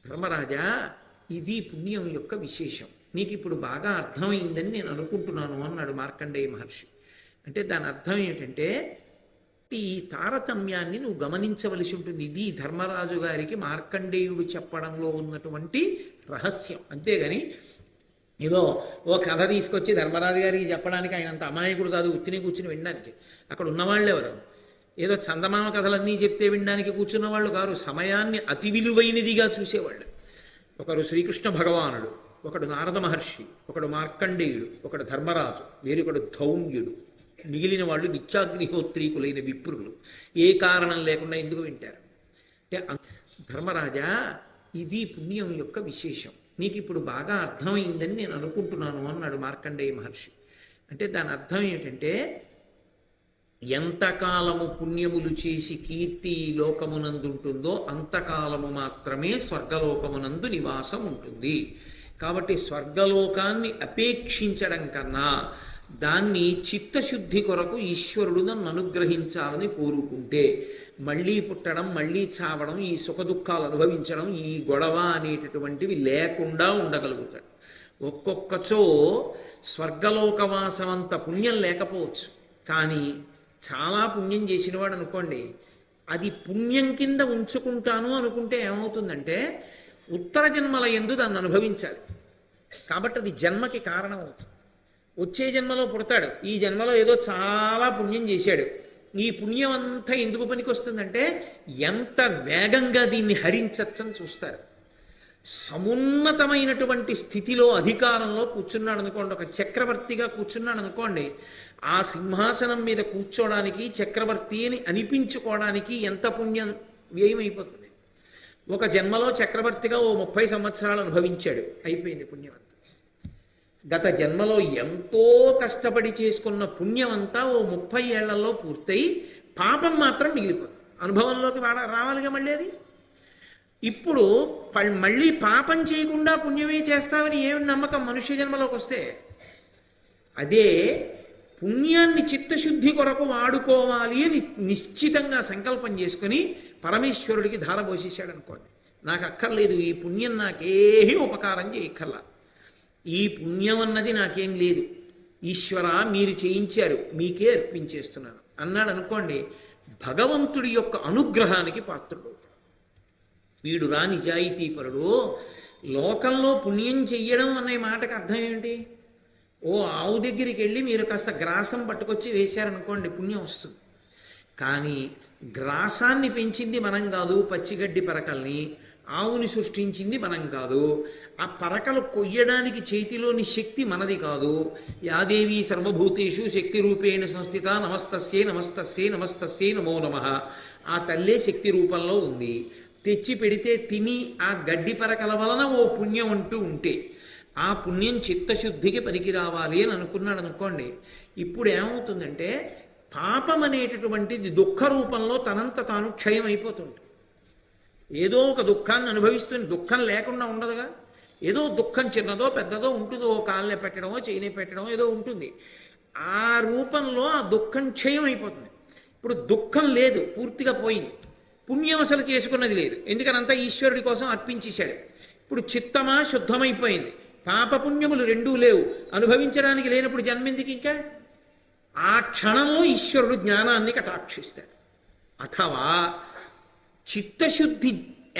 ధర్మరాజా, ఇది పుణ్యం యొక్క విశేషం. నీకు ఇప్పుడు బాగా అర్థమైందని నేను అనుకుంటున్నాను అన్నాడు మార్కండేయ మహర్షి. అంటే దాని అర్థం ఏమిటంటే, ఈ తారతమ్యాన్ని నువ్వు గమనించవలసి ఉంటుంది. ఇది ధర్మరాజు గారికి మార్కండేయుడు చెప్పడంలో ఉన్నటువంటి రహస్యం. అంతేగాని ఏదో ఓ కథ తీసుకొచ్చి ధర్మరాజు గారికి చెప్పడానికి ఆయన అంత అమాయకుడు కాదు, ఉత్తిని కూర్చుని వినడానికి. అక్కడ ఉన్నవాళ్ళు ఎవరు? ఏదో చందమామ కథలన్నీ చెప్తే వినడానికి కూర్చున్న వాళ్ళు కాదు, సమయాన్ని అతి విలువైనదిగా చూసేవాళ్ళు. ఒకరు శ్రీకృష్ణ భగవానుడు, ఒకడు నారద మహర్షి, ఒకడు మార్కండేయుడు, ఒకడు ధర్మరాజు, వేరొకడు ధౌమ్యుడు. మిగిలిన వాళ్ళు నిత్యాగ్నిహోత్రీకులైన విప్రులు. ఏ కారణం లేకుండా ఎందుకు వింటారు? అంటే ధర్మరాజా, ఇది పుణ్యం యొక్క విశేషం. నీకు ఇప్పుడు బాగా అర్థమైందని నేను అనుకుంటున్నాను అన్నాడు మార్కండేయ మహర్షి. అంటే దాని అర్థం ఏమిటంటే, ఎంతకాలము పుణ్యములు చేసి కీర్తి లోకమునందుంటుందో అంతకాలము మాత్రమే స్వర్గలోకమునందు నివాసం ఉంటుంది. కాబట్టి స్వర్గలోకాన్ని అపేక్షించడం కన్నా దాన్ని చిత్తశుద్ధి కొరకు ఈశ్వరుడు నన్ను అనుగ్రహించాలని కోరుకుంటే, మళ్ళీ పుట్టడం, మళ్ళీ చావడం, ఈ సుఖదుఖాలు అనుభవించడం, ఈ గొడవ అనేటటువంటివి లేకుండా ఉండగలుగుతాడు. ఒక్కొక్కచో స్వర్గలోకవాసం అంత పుణ్యం లేకపోవచ్చు, కానీ చాలా పుణ్యం చేసినవాడు అనుకోండి, అది పుణ్యం కింద ఉంచుకుంటాను అనుకుంటే ఏమవుతుందంటే, ఉత్తర జన్మల యందు దాన్ని అనుభవించాలి. కాబట్టి అది జన్మకి కారణం అవుతుంది. వచ్చే జన్మలో పుడతాడు, ఈ జన్మలో ఏదో చాలా పుణ్యం చేశాడు. ఈ పుణ్యం అంతా ఎందుకు పనికి వస్తుందంటే, ఎంత వేగంగా దీన్ని హరించచ్చని చూస్తారు. సమున్నతమైనటువంటి స్థితిలో అధికారంలో కూర్చున్నాడు అనుకోండి, ఒక చక్రవర్తిగా కూర్చున్నాడు అనుకోండి, ఆ సింహాసనం మీద కూర్చోడానికి, చక్రవర్తి అని అనిపించుకోవడానికి ఎంత పుణ్యం వ్యయమైపోతుంది. ఒక జన్మలో చక్రవర్తిగా ఓ 30 సంవత్సరాలు అనుభవించాడు, అయిపోయింది పుణ్యం అంతా. గత జన్మలో ఎంతో కష్టపడి చేసుకున్న పుణ్యం అంతా ఓ 30 ఏళ్లలో పూర్తయి పాపం మాత్రం మిగిలిపోతుంది. అనుభవంలోకి రావాలిగా మళ్ళీ అది. ఇప్పుడు మళ్ళీ పాపం చేయకుండా పుణ్యమే చేస్తామని ఏమి నమ్మకం మనుష్య జన్మలోకి వస్తే? అదే పుణ్యాన్ని చిత్తశుద్ధి కొరకు వాడుకోవాలి అని నిశ్చితంగా సంకల్పం చేసుకుని పరమేశ్వరుడికి ధారపోసేసాడు అనుకోండి, నాకు అక్కర్లేదు, ఈ పుణ్యం నాకేమీ ఉపకారం చేయక్కర్లా, ఈ పుణ్యం అన్నది నాకేం లేదు, ఈశ్వర మీరు చేయించారు, మీకే అర్పించేస్తున్నాను అన్నాడు అనుకోండి, భగవంతుడి యొక్క అనుగ్రహానికి పాత్రుడు. వీడు రా నిజాయితీపరుడు. లోకంలో పుణ్యం చెయ్యడం అనే మాటకు అర్థం ఏమిటి? ఓ ఆవు దగ్గరికి వెళ్ళి మీరు కాస్త గ్రాసం పట్టుకొచ్చి వేశారనుకోండి, పుణ్యం వస్తుంది. కానీ గ్రాసాన్ని పెంచింది మనం కాదు, పచ్చిగడ్డి పరకల్ని, ఆవుని సృష్టించింది మనం కాదు, ఆ పరకలు కొయ్యడానికి చేతిలోని శక్తి మనది కాదు. యాదేవి సర్వభూతేషు శక్తి రూపేణ సంస్థిత నమస్తస్యే నమస్తస్యే నమస్తస్యే నమో నమః. ఆ తల్లే శక్తి రూపంలో ఉంది. తెచ్చి పెడితే తిని ఆ గడ్డి పరకల వలన ఓ పుణ్యం అంటూ ఉంటే, ఆ పుణ్యం చిత్తశుద్ధికి పనికి రావాలి అని అనుకున్నాడు అనుకోండి, ఇప్పుడు ఏమవుతుందంటే పాపం అనేటటువంటిది దుఃఖ రూపంలో తనంత తాను క్షయం అయిపోతుంది. ఏదో ఒక దుఃఖాన్ని అనుభవిస్తుంది, దుఃఖం లేకుండా ఉండదుగా. ఏదో దుఃఖం చిన్నదో పెద్దదో ఉంటుంది, ఓ కాళ్ళే పెట్టడమో చేయనే పెట్టడమో ఏదో ఉంటుంది. ఆ రూపంలో ఆ దుఃఖం క్షయం అయిపోతుంది. ఇప్పుడు దుఃఖం లేదు, పూర్తిగా పోయింది. పుణ్యం అసలు చేసుకున్నది లేదు, ఎందుకని అంతా ఈశ్వరుడి కోసం అర్పించేశాడు. ఇప్పుడు చిత్తమా శుద్ధమైపోయింది, పాపపుణ్యములు రెండూ లేవు, అనుభవించడానికి లేనప్పుడు జన్మెందుకు ఇంకా? ఆ క్షణంలో ఈశ్వరుడు జ్ఞానాన్ని కటాక్షిస్తాడు. అథవా చిత్తశుద్ధి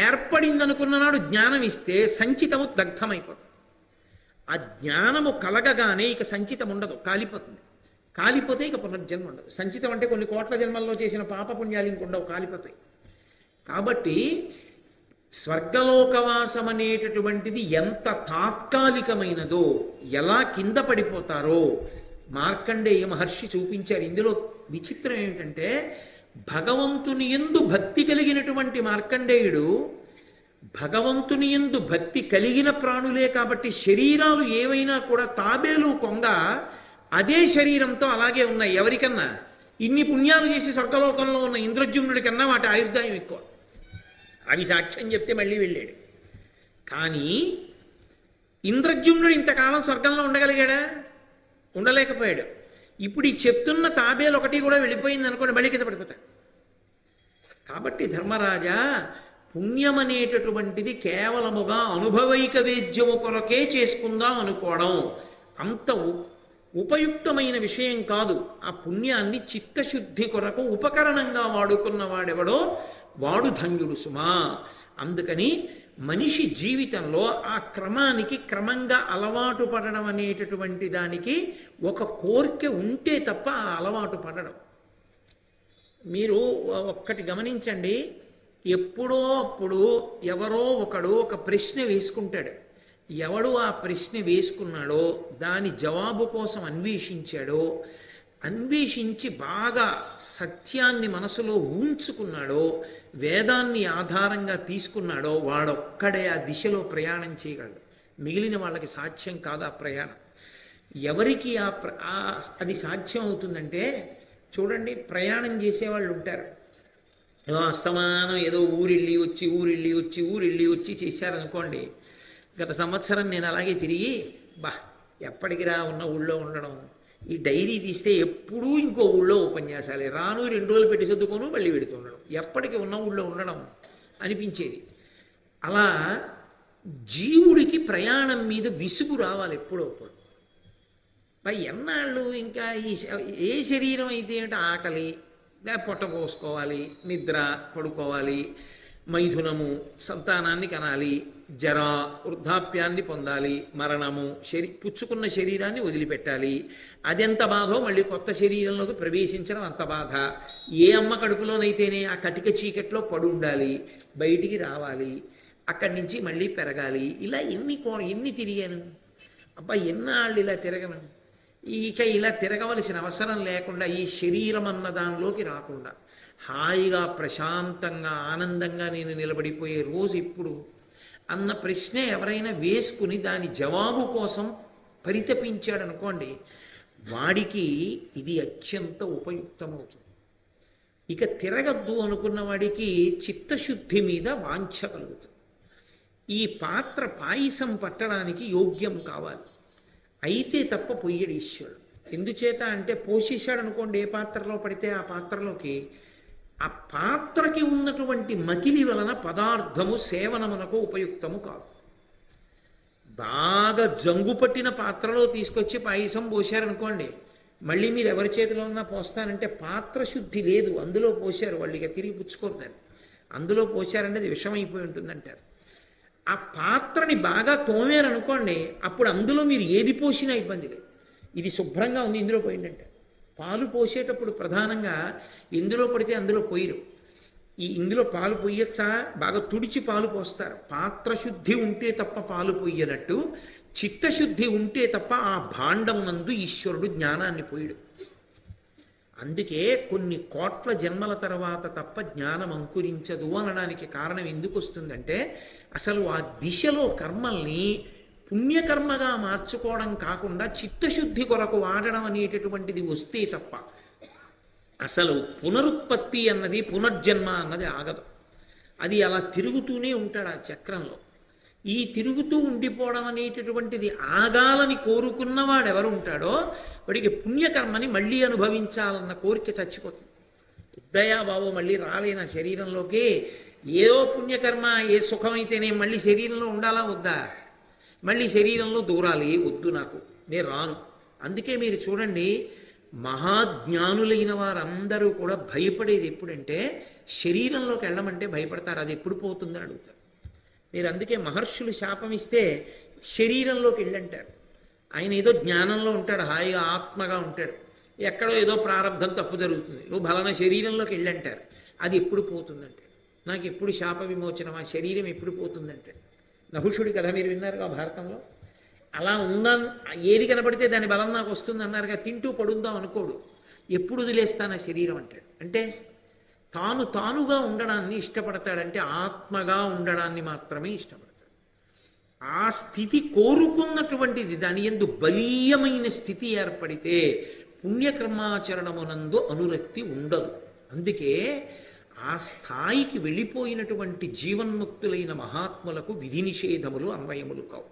ఏర్పడిందనుకున్న నాడు జ్ఞానం ఇస్తే సంచితము దగ్ధమైపోతుంది. ఆ జ్ఞానము కలగగానే ఇక సంచితం ఉండదు, కాలిపోతుంది. కాలిపోతే ఇక పునర్జన్మ ఉండదు. సంచితం అంటే కొన్ని కోట్ల జన్మల్లో చేసిన పాపపుణ్యాలు ఇంకుండవు, కాలిపోతాయి. కాబట్టి స్వర్గలోకవాసం అనేటటువంటిది ఎంత తాత్కాలికమైనదో, ఎలా కింద పడిపోతారో మార్కండేయ మహర్షి చూపించారు. ఇందులో విచిత్రం ఏమిటంటే, భగవంతుని యందు భక్తి కలిగినటువంటి మార్కండేయుడు, భగవంతుని యందు భక్తి కలిగిన ప్రాణులే కాబట్టి శరీరాలు ఏవైనా కూడా తాబేలు కొంగ అదే శరీరంతో అలాగే ఉన్నాయి. ఎవరికన్నా ఇన్ని పుణ్యాలు చేసి స్వర్గలోకంలో ఉన్న ఇంద్రజుమ్నుడి కన్నా వాటి ఆయుర్దాయం ఎక్కువ. అవి సాక్ష్యం చెప్తే మళ్ళీ వెళ్ళాడు. కానీ ఇంద్రజుమ్నుడు ఇంతకాలం స్వర్గంలో ఉండగలిగాడా? ఉండలేకపోయాడు. ఇప్పుడు ఈ చెప్తున్న తాబేలు ఒకటి కూడా వెళ్ళిపోయింది అనుకోండి, మళ్ళీ కింద పడిపోతాడు. కాబట్టి ధర్మరాజా, పుణ్యం అనేటటువంటిది కేవలముగా అనుభవైక వేద్యము కొరకే చేసుకుందాం అనుకోవడం అంత ఉపయుక్తమైన విషయం కాదు. ఆ పుణ్యాన్ని చిత్తశుద్ధి కొరకు ఉపకరణంగా వాడుకున్న వాడెవడో వాడు ధన్యుడు సుమా. అందుకని మనిషి జీవితంలో ఆ క్రమానికి క్రమంగా అలవాటు పడడం అనేటటువంటి దానికి ఒక కోరిక ఉంటే తప్ప ఆ అలవాటు పడడం. మీరు ఒక్కటి గమనించండి, ఎప్పుడో అప్పుడు ఎవరో ఒకడు ఒక ప్రశ్న వేసుకుంటాడు. ఎవడు ఆ ప్రశ్న వేసుకున్నాడో దాని జవాబు కోసం అన్వేషించాడో, అన్వేషించి బాగా సత్యాన్ని మనసులో ఉంచుకున్నాడో, వేదాన్ని ఆధారంగా తీసుకున్నాడో వాడొక్కడే ఆ దిశలో ప్రయాణం చేయగలడు. మిగిలిన వాళ్ళకి సాధ్యం కాదు ఆ ప్రయాణం. ఎవరికి అది సాధ్యం అవుతుందంటే చూడండి, ప్రయాణం చేసేవాళ్ళు ఉంటారు. అస్తమానం ఏదో ఊరిళ్ళి వచ్చి చేశారనుకోండి. గత సంవత్సరం నేను అలాగే తిరిగి ఎప్పటికి ఉన్న ఊళ్ళో ఉండడం, ఈ డైరీ తీస్తే ఎప్పుడూ ఇంకో ఊళ్ళో ఉపన్యాసాలే, రాను 2 రోజులు పెట్టి సర్దుకోను మళ్ళీ పెడుతుండడం, ఎప్పటికి ఉన్న ఊళ్ళో ఉండడం అనిపించేది. అలా జీవుడికి ప్రయాణం మీద విసుగు రావాలి ఎప్పుడప్పుడు. ఎన్నాళ్ళు ఇంకా ఏ శరీరం అయితే ఏమిటి, ఆకలి, పొట్ట పోసుకోవాలి, నిద్ర, పడుకోవాలి, మైథునము, సంతానాన్ని కనాలి, జర, వృద్ధాప్యాన్ని పొందాలి, మరణము, పుచ్చుకున్న శరీరాన్ని వదిలిపెట్టాలి, అదెంత బాధో మళ్ళీ కొత్త శరీరంలోకి ప్రవేశించడం అంత బాధ. ఏ అమ్మ కడుపులోనైతేనే ఆ కటిక చీకట్లో పడి ఉండాలి, బయటికి రావాలి, అక్కడి నుంచి మళ్ళీ పెరగాలి. ఇలా ఎన్ని తిరిగాను ఎన్నాళ్ళు ఇలా తిరగను. ఇక ఇలా తిరగవలసిన అవసరం లేకుండా ఈ శరీరం అన్న దానిలోకి రాకుండా హాయిగా ప్రశాంతంగా ఆనందంగా నేను నిలబడిపోయే రోజు ఇప్పుడు అన్న ప్రశ్న ఎవరైనా వేసుకుని దాని జవాబు కోసం పరితపించాడనుకోండి, వాడికి ఇది అత్యంత ఉపయుక్తమవుతుంది. ఇక తిరగద్దు అనుకున్న వాడికి చిత్తశుద్ధి మీద వాంఛ కలుగుతుంది. ఈ పాత్ర పాయసం పట్టడానికి యోగ్యం కావాలి, అయితే తప్ప పొయ్యడు ఈశ్వరుడు. ఎందుచేత అంటే పోషించాడు అనుకోండి, ఏ పాత్రలో పడితే ఆ పాత్రలోకి, ఆ పాత్రకి ఉన్నటువంటి మకిలి వలన పదార్థము సేవనమునకు ఉపయుక్తము కాదు. బాగా జంగు పట్టిన పాత్రలో తీసుకొచ్చి పాయసం పోశారనుకోండి, మళ్ళీ మీరు ఎవరి చేతిలో ఉన్నా పోస్తానంటే పాత్ర శుద్ధి లేదు, అందులో పోశారు, వాళ్ళు ఇక తిరిగి పుచ్చుకోరుతారు. అందులో పోశారంటే అది విషమైపోయి ఉంటుందంటారు. ఆ పాత్రని బాగా తోమారనుకోండి, అప్పుడు అందులో మీరు ఏది పోసినా ఇబ్బంది లేదు. ఇది శుభ్రంగా ఉంది, ఇందులో పోయిందంటే. పాలు పోసేటప్పుడు ప్రధానంగా ఎందులో పడితే అందులో పోయిరు. ఇందులో పాలు పొయ్యొచ్చా, బాగా తుడిచి పాలు పోస్తారు. పాత్రశుద్ధి ఉంటే తప్ప పాలు పొయ్యనట్టు చిత్తశుద్ధి ఉంటే తప్ప ఆ భాండమునందు ఈశ్వరుడు జ్ఞానాన్ని పోయడు. అందుకే కొన్ని కోట్ల జన్మల తర్వాత తప్ప జ్ఞానం అంకురించదు అనడానికి కారణం ఎందుకు వస్తుందంటే, అసలు ఆ దిశలో కర్మల్ని పుణ్యకర్మగా మార్చుకోవడం కాకుండా చిత్తశుద్ధి కొరకు వాడడం అనేటటువంటిది వస్తే తప్ప అసలు పునరుత్పత్తి అన్నది, పునర్జన్మ అన్నది ఆగదు. అది అలా తిరుగుతూనే ఉంటాడు ఆ చక్రంలో. ఈ తిరుగుతూ ఉండిపోవడం అనేటటువంటిది ఆగాలని కోరుకున్నవాడు ఎవరు ఉంటాడో వాడికి పుణ్యకర్మని మళ్ళీ అనుభవించాలన్న కోరిక చచ్చిపోతుంది. ఉద్దయా బాబు మళ్ళీ రాలేనా శరీరంలోకి, ఏదో పుణ్యకర్మ, ఏ సుఖమైతేనే మళ్ళీ శరీరంలో ఉండాలా వద్దా, మళ్ళీ శరీరంలో దూరాలి, వద్దు నాకు, నేను రాను. అందుకే మీరు చూడండి, మహాజ్ఞానులైన వారందరూ కూడా భయపడేది ఎప్పుడంటే శరీరంలోకి వెళ్ళమంటే భయపడతారు, అది ఎప్పుడు పోతుందని అడుగుతారు. మీరు అందుకే మహర్షులు శాపం ఇస్తే శరీరంలోకి వెళ్ళంటారు. ఆయన ఏదో జ్ఞానంలో ఉంటాడు, హాయిగా ఆత్మగా ఉంటాడు, ఎక్కడో ఏదో ప్రారంధం తప్పు జరుగుతుంది, నువ్వు బలన శరీరంలోకి వెళ్ళంటారు, అది ఎప్పుడు పోతుందంటే, నాకు ఎప్పుడు శాప విమోచనం, ఆ శరీరం ఎప్పుడు పోతుందంటే. నహుషుడి కథ మీరు విన్నారుగా భారతంలో. అలా ఉందా, ఏది కనపడితే దాని బలం నాకు వస్తుంది అన్నారుగా, తింటూ పడుందాం అనుకోడు, ఎప్పుడు వదిలేస్తాను ఆ శరీరం అంటాడు. అంటే తానుగా ఉండడాన్ని ఇష్టపడతాడంటే ఆత్మగా ఉండడాన్ని మాత్రమే ఇష్టపడతాడు. ఆ స్థితి కోరుకున్నటువంటిది, దాని యందు బలీయమైన స్థితి ఏర్పడితే పుణ్యకర్మాచరణమునందు అనురక్తి ఉండదు. అందుకే ఆ స్థాయికి వెళ్ళిపోయినటువంటి జీవన్ముక్తులైన మహాత్ములకు విధి నిషేధములు అన్వయములు కావు.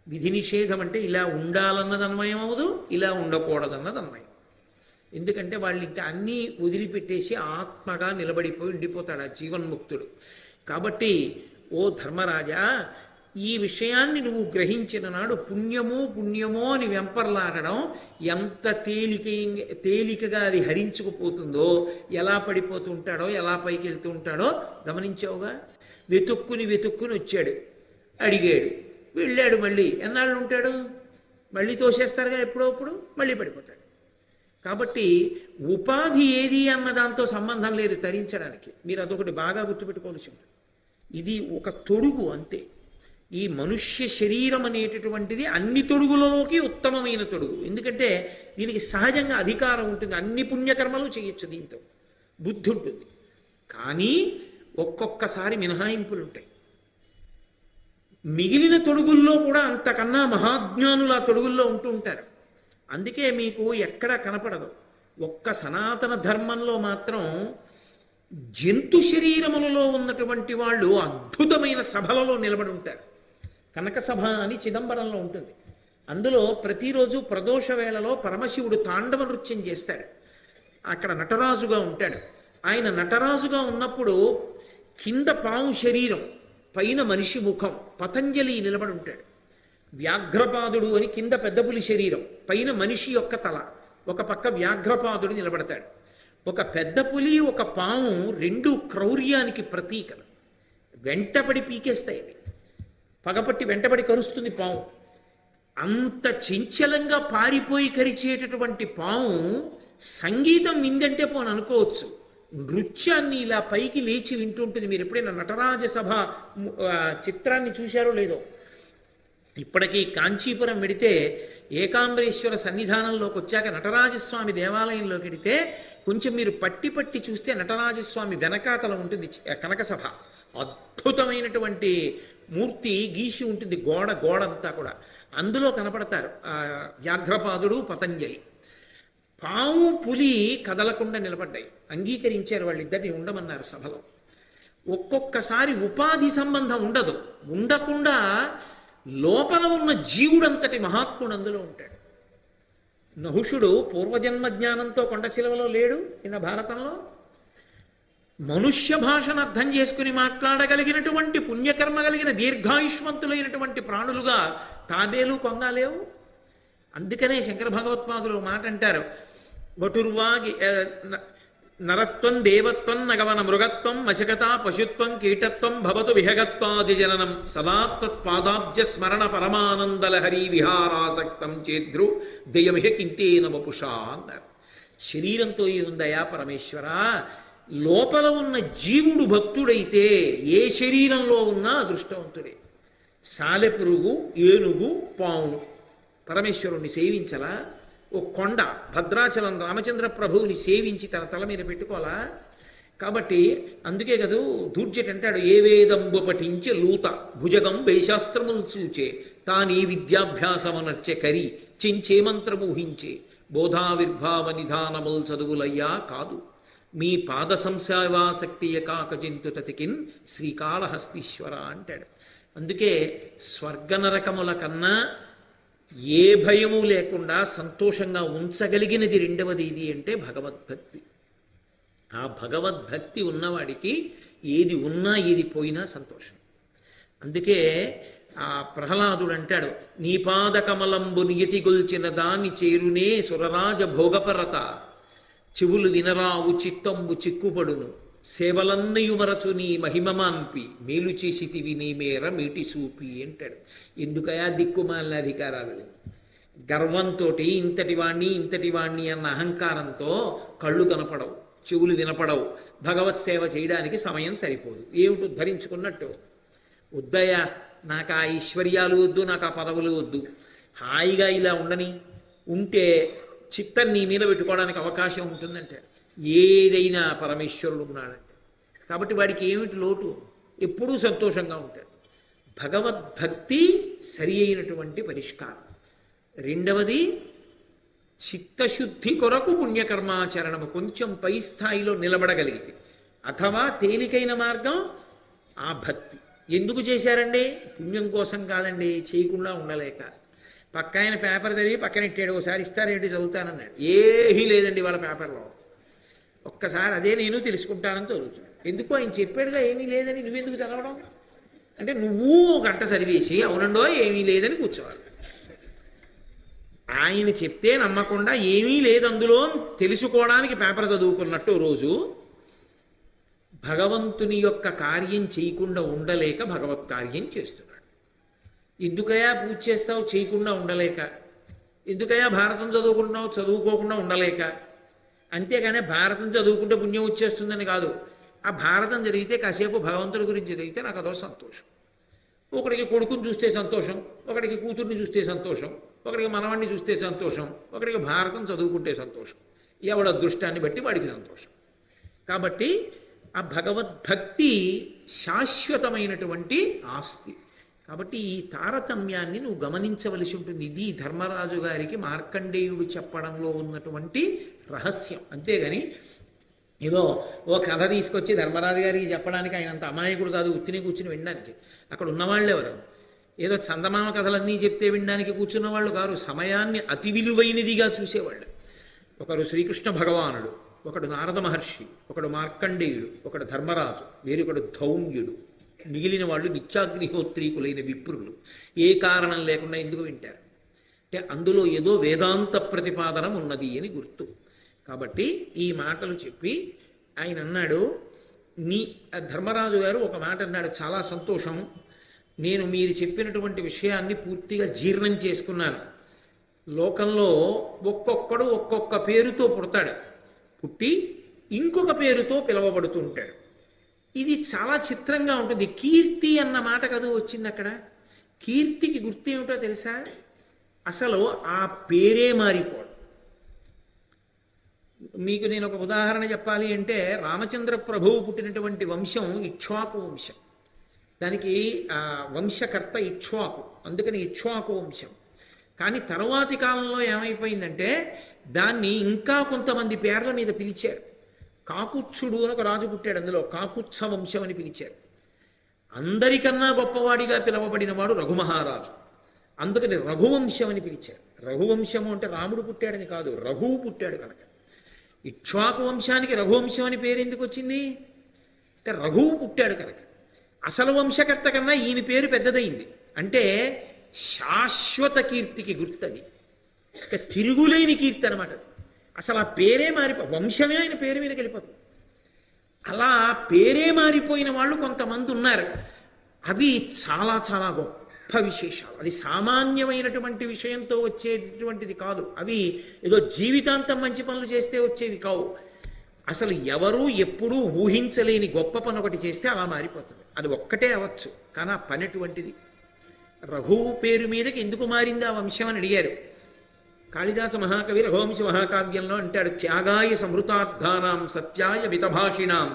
విధి నిషేధం అంటే ఇలా ఉండాలన్నది అన్వయం అవదు, ఇలా ఉండకూడదన్నది అన్వయం. ఎందుకంటే వాళ్ళు ఇంకా అన్నీ వదిలిపెట్టేసి ఆత్మగా నిలబడిపోయి ఉండిపోతాడు ఆ జీవన్ముక్తుడు. కాబట్టి ఓ ధర్మరాజా, ఈ విషయాన్ని నువ్వు గ్రహించిన నాడు పుణ్యమో పుణ్యమో అని వెంపర్లాడడం ఎంత తేలికగా అది హరించుకుపోతుందో, ఎలా పడిపోతూ ఉంటాడో, ఎలా పైకి వెళ్తూ ఉంటాడో గమనించావుగా. వెతుక్కుని వచ్చాడు, అడిగాడు, వెళ్ళాడు, మళ్ళీ ఎన్నాళ్ళు ఉంటాడు? మళ్ళీ తోసేస్తారుగా ఎప్పుడప్పుడు, మళ్ళీ పడిపోతాడు. కాబట్టి ఉపాధి ఏది అన్న దాంతో సంబంధం లేదు తరించడానికి. మీరు అదొకటి బాగా గుర్తుపెట్టుకోవాల్సి ఉంటుంది. ఇది ఒక తొడుగు అంతే. ఈ మనుష్య శరీరం అనేటటువంటిది అన్ని తొడుగులలోకి ఉత్తమమైన తొడుగు. ఎందుకంటే దీనికి సహజంగా అధికారం ఉంటుంది, అన్ని పుణ్యకర్మలు చేయొచ్చు, దీంతో బుద్ధి ఉంటుంది. కానీ ఒక్కొక్కసారి మినహాయింపులు ఉంటాయి. మిగిలిన తొడుగుల్లో కూడా అంతకన్నా మహాజ్ఞానులు ఆ తొడుగుల్లో ఉంటూ ఉంటారు. అందుకే మీకు ఎక్కడ కనపడదు. ఒక్క సనాతన ధర్మంలో మాత్రం జంతు శరీరములలో ఉన్నటువంటి వాళ్ళు అద్భుతమైన సభలలో నిలబడి ఉంటారు. కనక సభ అని చిదంబరంలో ఉంటుంది. అందులో ప్రతిరోజు ప్రదోష వేళలో పరమశివుడు తాండవ నృత్యం చేస్తాడు. అక్కడ నటరాజుగా ఉంటాడు. ఆయన నటరాజుగా ఉన్నప్పుడు కింద పాము శరీరం, పైన మనిషి ముఖం, పతంజలి నిలబడి ఉంటాడు. వ్యాఘ్రపాదుడు అని కింద పెద్ద పులి శరీరం, పైన మనిషి యొక్క తల, ఒక పక్క వ్యాఘ్రపాదుడు నిలబడతాడు. ఒక పెద్ద పులి, ఒక పాము రెండు క్రౌర్యానికి ప్రతీకలు. వెంటబడి పీకేస్తాయి, పగపట్టి వెంటబడి కరుస్తుంది పాము. అంత చంచలంగా పారిపోయి కరిచేటటువంటి పాము సంగీతం విందంటే పోను అనుకోవచ్చు, నృత్యాన్ని ఇలా పైకి లేచి వింటుంటుంది. మీరు ఎప్పుడైనా నటరాజ సభ చిత్రాన్ని చూశారో లేదో, ఇప్పటికీ కాంచీపురం వెడితే ఏకాంబరేశ్వర సన్నిధానంలోకి వచ్చాక నటరాజస్వామి దేవాలయంలోకి వెడితే కొంచెం మీరు పట్టి చూస్తే నటరాజస్వామి వెనకాతల ఉంటుంది కనక సభ. అద్భుతమైనటువంటి మూర్తి గీసి ఉంటుంది, గోడంతా కూడా. అందులో కనపడతారు వ్యాఘ్రపాదుడు, పతంజలి. పాము పులి కదలకుండా నిలబడ్డాయి, అంగీకరించారు, వాళ్ళిద్దరిని ఉండమన్నారు సభలో. ఒక్కొక్కసారి ఉపాధి సంబంధం ఉండదు, ఉండకుండా లోపల ఉన్న జీవుడంతటి మహాత్ముడు అందులో ఉంటాడు. నహుషుడు పూర్వజన్మ జ్ఞానంతో కొండ చిలువలో లేడు నిన్న భారతంలో. మనుష్య భాషను అర్థం చేసుకుని మాట్లాడగలిగినటువంటి పుణ్యకర్మ కలిగిన దీర్ఘాయుష్మంతులైనటువంటి ప్రాణులుగా తాబేలు కొంగలేవు. అందుకనే శంకర భగవత్పాదులు మాట అంటారు, వటుర్వాగి నరత్వం దేవత్వం నగవన మృగత్వం మశకత పశుత్వం కీటత్వం భవతు విహగత్వాది జననం సదా తత్పాదాబ్జ స్మరణ పరమానందలహరి విహారాసక్తం చేద్రు దయమిహ కింతేన వపుషా అన్నారు. శరీరంతో ఏముందయా పరమేశ్వర, లోపల ఉన్న జీవుడు భక్తుడైతే ఏ శరీరంలో ఉన్నా అదృష్టవంతుడే. సాలెపురుగు, ఏనుగు, పాము పరమేశ్వరుణ్ణి సేవించలా? ఓ కొండ భద్రాచలం రామచంద్ర ప్రభువుని సేవించి తన తల మీద పెట్టుకోవాలా? కాబట్టి అందుకే కదూ దూర్జటి అంటాడు, ఏ వేదంబు పఠించే లూత భుజగం వేశాస్త్రములు చూచే తానీ విద్యాభ్యాసమనర్చె కరి చెంచే మంత్రమూహించే బోధావిర్భావ నిధానముల్ చదువులయ్యా కాదు మీ పాద సంసేవాసక్తియ కాక జంతుతతికిన్ శ్రీకాళహస్తీశ్వర అంటాడు. అందుకే స్వర్గనరకముల కన్నా ఏ భయము లేకుండా సంతోషంగా ఉంచగలిగినది రెండవది ఇది అంటే భగవద్భక్తి. ఆ భగవద్భక్తి ఉన్నవాడికి ఏది ఉన్నా ఏది పోయినా సంతోషం. అందుకే ఆ ప్రహ్లాదుడు అంటాడు, నీ పాదకమలంబు నియతిగొల్చిన దాన్ని చేరునే సురరాజ భోగపరత చెవులు వినరావు చిత్తంబు చిక్కుపడును సేవలన్నయు మరచు నీ మహిమమాన్పి మేలు చేసితివి నీ మేర మీటి సూపి అంటాడు. ఎందుకయా దిక్కుమాలిన అధికారాలు? గర్వంతో ఇంతటి వాణ్ణి అన్న అహంకారంతో కళ్ళు కనపడవు, చెవులు వినపడవు, భగవత్ సేవ చేయడానికి సమయం సరిపోదు. ఏమిటి ధరించుకున్నట్టు? వద్దయ్యా, నాకు ఆ ఐశ్వర్యాలు వద్దు, నాకు ఆ పదవులు వద్దు, హాయిగా ఇలా ఉండని ఉంటే చిత్తం నీ మీద పెట్టుకోవడానికి అవకాశం ఉంటుందంటే ఏదైనా పరమేశ్వరుడు ఉన్నాడంటే. కాబట్టి వాడికి ఏమిటి లోటు? ఎప్పుడూ సంతోషంగా ఉంటాడు. భగవద్భక్తి సరి అయినటువంటి పరిష్కారం. రెండవది చిత్తశుద్ధి కొరకు పుణ్యకర్మాచరణము కొంచెం పై స్థాయిలో నిలబడగలిగితే, అథవా తేలికైన మార్గం ఆ భక్తి. ఎందుకు చేశారండి? పుణ్యం కోసం కాదండి, చేయకుండా ఉండలేక. పక్క ఆయన పేపర్ చదివి పక్కనెట్టాడు, ఒకసారి ఇస్తారేంటి చదువుతానన్నాడు. ఏమీ లేదండి వాళ్ళ పేపర్లో. ఒక్కసారి అదే నేను తెలుసుకుంటానని చదువుతున్నాడు. ఎందుకు ఆయన చెప్పాడుగా ఏమీ లేదని నువ్వెందుకు చదవడం అంటే నువ్వు గంట చదివేసి అవునండో ఏమీ లేదని కూర్చోవాలి. ఆయన చెప్తే నమ్మకుండా ఏమీ లేదు అందులో తెలుసుకోవడానికి పేపర్ చదువుకున్నట్టు రోజు భగవంతుని యొక్క కార్యం చేయకుండా ఉండలేక భగవత్ కార్యం చేస్తున్నాడు. ఎందుకయా పూజ చేస్తావు చేయకుండా ఉండలేక, ఎందుకయా భారతం చదువుకుంటున్నావు చదువుకోకుండా ఉండలేక. అంతేగానే భారతం చదువుకుంటే పుణ్యం వచ్చేస్తుందని కాదు. ఆ భారతం జరిగితే కాసేపు భగవంతుడి గురించి జరిగితే నాకు అదో సంతోషం. ఒకడికి కొడుకుని చూస్తే సంతోషం, ఒకడికి కూతుర్ని చూస్తే సంతోషం, ఒకడికి మనవాణ్ణి చూస్తే సంతోషం, ఒకడికి భారతం చదువుకుంటే సంతోషం. ఎవడ అదృష్టాన్ని బట్టి వాడికి సంతోషం. కాబట్టి ఆ భగవద్భక్తి శాశ్వతమైనటువంటి ఆస్తి. కాబట్టి ఈ తారతమ్యాన్ని నువ్వు గమనించవలసి ఉంటుంది. ఇది ధర్మరాజు గారికి మార్కండేయుడు చెప్పడంలో ఉన్నటువంటి రహస్యం. అంతేగాని ఏదో ఓ కథ తీసుకొచ్చి ధర్మరాజు గారికి చెప్పడానికి ఆయన అంత అమాయకుడు కాదు, ఉత్తిని కూర్చుని వినడానికి. అక్కడ ఉన్నవాళ్ళు ఎవరు? ఏదో చందమామ కథలన్నీ చెప్తే వినడానికి కూర్చున్న వాళ్ళు కాదు, సమయాన్ని అతి విలువైనదిగా చూసేవాళ్ళు. ఒకరు శ్రీకృష్ణ భగవానుడు, ఒకడు నారద మహర్షి, ఒకడు మార్కండేయుడు, ఒకడు ధర్మరాజు, వేరొకడు ధౌమ్యుడు. మిగిలిన వాళ్ళు నిత్యాగ్నిహోత్రీకులైన విప్రులు. ఏ కారణం లేకుండా ఎందుకు వింటారు అంటే అందులో ఏదో వేదాంత ప్రతిపాదన ఉన్నది అని గుర్తు. కాబట్టి ఈ మాటలు చెప్పి ఆయన అన్నాడు, ధర్మరాజు గారు ఒక మాట అన్నాడు, చాలా సంతోషం, నేను మీరు చెప్పినటువంటి విషయాన్ని పూర్తిగా జీర్ణం చేసుకున్నాను. లోకంలో ఒక్కొక్కడు ఒక్కొక్క పేరుతో పుడతాడు, పుట్టి ఇంకొక పేరుతో పిలవబడుతూ ఉంటాడు. ఇది చాలా చిత్రంగా ఉంటుంది. కీర్తి అన్న మాట కదా వచ్చింది అక్కడ. కీర్తికి గుర్తు ఏమిటో తెలుసా? అసలు ఆ పేరే మారిపోవడం. మీకు నేను ఒక ఉదాహరణ చెప్పాలి అంటే, రామచంద్ర ప్రభువు పుట్టినటువంటి వంశం ఇక్ష్వాకు వంశం. దానికి వంశకర్త ఇక్ష్వాకు, అందుకని ఇక్ష్వాకు వంశం. కానీ తరువాతి కాలంలో ఏమైపోయిందంటే దాన్ని ఇంకా కొంతమంది పేర్ల మీద పిలిచారు. కాకుత్సుడు అని ఒక రాజు పుట్టాడు, అందులో కాకుత్స వంశం అని పిలిచారు. అందరికన్నా గొప్పవాడిగా పిలవబడిన వాడు రఘుమహారాజు, అందుకని రఘువంశం అని పిలిచారు. రఘువంశము అంటే రాముడు పుట్టాడని కాదు, రఘువు పుట్టాడు కనుక. ఇక్ష్వాకు వంశానికి రఘువంశం అని పేరు ఎందుకు వచ్చింది అంటే రఘువు పుట్టాడు కనుక. అసలు వంశకర్త కన్నా ఈయన పేరు పెద్దదైంది అంటే శాశ్వత కీర్తికి గుర్తది, తిరుగులేని కీర్తి అనమాట. అసలు ఆ పేరే వంశమే ఆయన పేరు మీదకి వెళ్ళిపోతుంది. అలా పేరే మారిపోయిన వాళ్ళు కొంతమంది ఉన్నారు. అవి చాలా చాలా గొప్ప విశేషాలు. అది సామాన్యమైనటువంటి విషయంతో వచ్చేటటువంటిది కాదు. అవి ఏదో జీవితాంతం మంచి పనులు చేస్తే వచ్చేవి కావు. అసలు ఎవరూ ఎప్పుడూ ఊహించలేని గొప్ప పని ఒకటి చేస్తే అలా మారిపోతుంది. అది ఒక్కటే అవ్వచ్చు, కానీ ఆ పని అటువంటిది. రఘువు పేరు మీదకి ఎందుకు మారింది ఆ వంశం అని అడిగారు. కాళిదాస మహాకవి రఘువంశ మహాకావ్యంలో అంటాడు, త్యాగాయ సమృతార్థానాం సత్యాయ మితభాషిణాం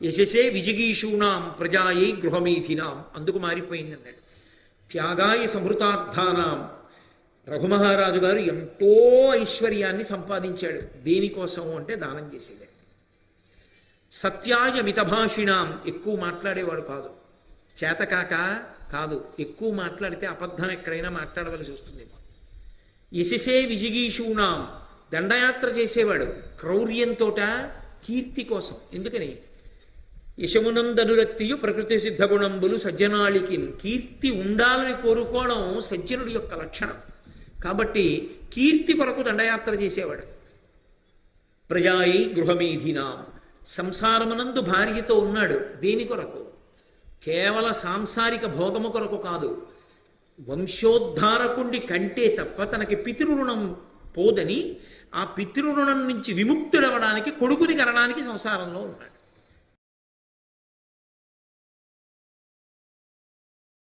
యశసే విజిగీషూణాం ప్రజాయై గృహమీధినాం. అందుకు మారిపోయింది అన్నాడు. త్యాగాయ సమృతార్థానాం. రఘుమహారాజు గారు ఎంతో ఐశ్వర్యాన్ని సంపాదించాడు. దేనికోసం అంటే దానం చేసేది. సత్యాయ మితభాషిణాం, ఎక్కువ మాట్లాడేవాడు కాదు. చేతకాక కాదు, ఎక్కువ మాట్లాడితే అబద్ధం ఎక్కడైనా మాట్లాడవలసి వస్తుంది. యశసే విజిగీషూణాం, దండయాత్ర చేసేవాడు క్రౌర్యంతోట, కీర్తి కోసం. ఎందుకని? యశమునందనురక్తియు ప్రకృతి సిద్ధ గుణంబులు సజ్జనాళికి. కీర్తి ఉండాలని కోరుకోవడం సజ్జనుడి యొక్క లక్షణం. కాబట్టి కీర్తి కొరకు దండయాత్ర చేసేవాడు. ప్రజాయి గృహమేధినాం, సంసారమునందు భార్యతో ఉన్నాడు. దేని కొరకు? కేవల సాంసారిక భోగము కొరకు కాదు, వంశోద్ధారకుడి కంటే తప్ప తనకి పితృరుణం పోదని ఆ పితృరుణం నుంచి విముక్తుడవడానికి కొడుకుని కనడానికి సంసారంలో ఉన్నాడు.